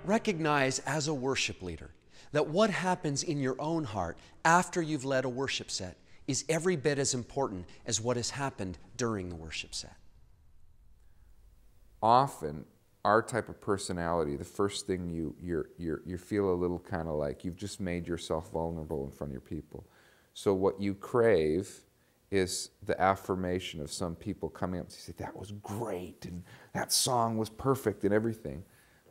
recognize as a worship leader that what happens in your own heart after you've led a worship set is every bit as important as what has happened during the worship set. Often, our type of personality, the first thing you feel a little kind of like you've just made yourself vulnerable in front of your people. So what you crave is the affirmation of some people coming up and say, that was great, and that song was perfect and everything.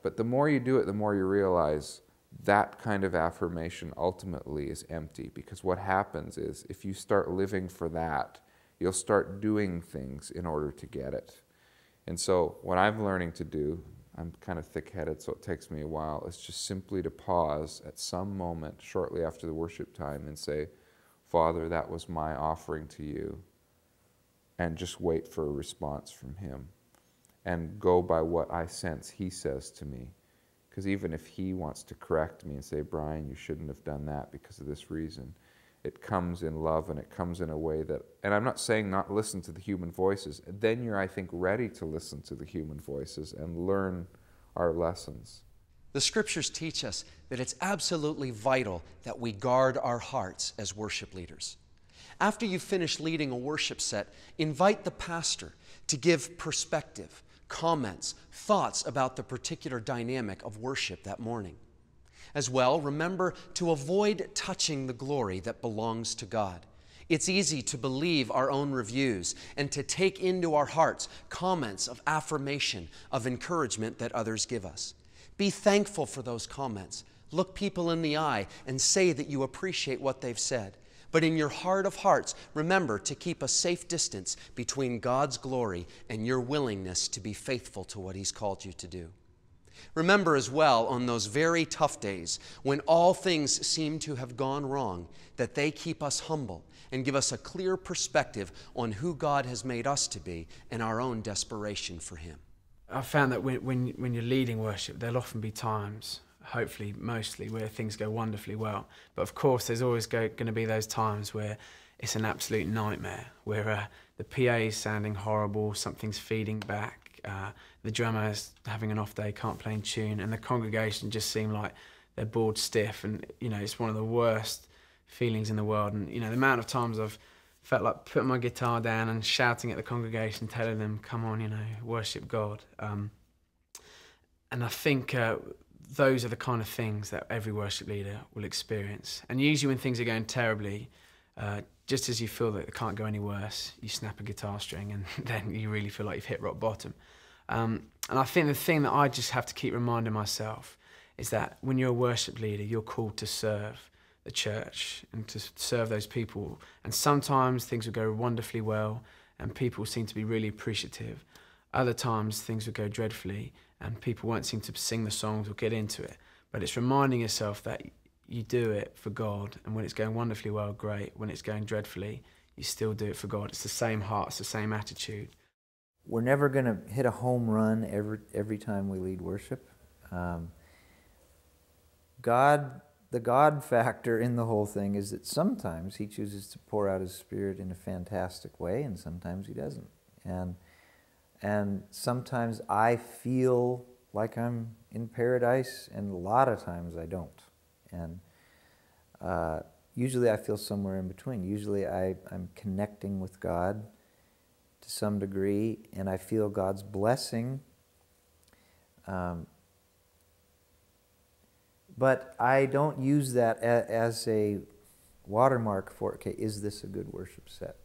But the more you do it, the more you realize that kind of affirmation ultimately is empty, because what happens is if you start living for that, you'll start doing things in order to get it. And so what I'm learning to do, I'm kind of thick-headed, so it takes me a while, is just simply to pause at some moment shortly after the worship time and say, Father, that was my offering to you, and just wait for a response from Him and go by what I sense He says to me. Because even if He wants to correct me and say, Brian, you shouldn't have done that because of this reason, it comes in love and it comes in a way that, and I'm not saying not listen to the human voices, then you're, I think, ready to listen to the human voices and learn our lessons. The Scriptures teach us that it's absolutely vital that we guard our hearts as worship leaders. After you finish leading a worship set, invite the pastor to give perspective, comments, thoughts about the particular dynamic of worship that morning. As well, remember to avoid touching the glory that belongs to God. It's easy to believe our own reviews and to take into our hearts comments of affirmation, of encouragement that others give us. Be thankful for those comments. Look people in the eye and say that you appreciate what they've said. But in your heart of hearts, remember to keep a safe distance between God's glory and your willingness to be faithful to what He's called you to do. Remember as well, on those very tough days when all things seem to have gone wrong, that they keep us humble and give us a clear perspective on who God has made us to be and our own desperation for Him. I've found that when you're leading worship, there'll often be times, hopefully mostly, where things go wonderfully well. But of course, there's always going to be those times where it's an absolute nightmare, where the PA is sounding horrible, something's feeding back, the drummer is having an off day, can't play in tune, and the congregation just seem like they're bored stiff, and it's one of the worst feelings in the world. And the amount of times I've felt like putting my guitar down and shouting at the congregation, telling them, come on, worship God. And I think those are the kind of things that every worship leader will experience. And usually when things are going terribly, just as you feel that it can't go any worse, you snap a guitar string and then you really feel like you've hit rock bottom. And I think the thing that I just have to keep reminding myself is that when you're a worship leader, you're called to serve the church and to serve those people. And sometimes things will go wonderfully well and people seem to be really appreciative. Other times things will go dreadfully and people won't seem to sing the songs or get into it. But it's reminding yourself that you do it for God, and when it's going wonderfully well, great. When it's going dreadfully, you still do it for God. It's the same heart, it's the same attitude. We're never going to hit a home run every time we lead worship. The God factor in the whole thing is that sometimes He chooses to pour out His Spirit in a fantastic way, and sometimes He doesn't. And sometimes I feel like I'm in paradise, and a lot of times I don't. And usually I feel somewhere in between. Usually I'm connecting with God to some degree, and I feel God's blessing. But I don't use that as a watermark for, okay, is this a good worship set?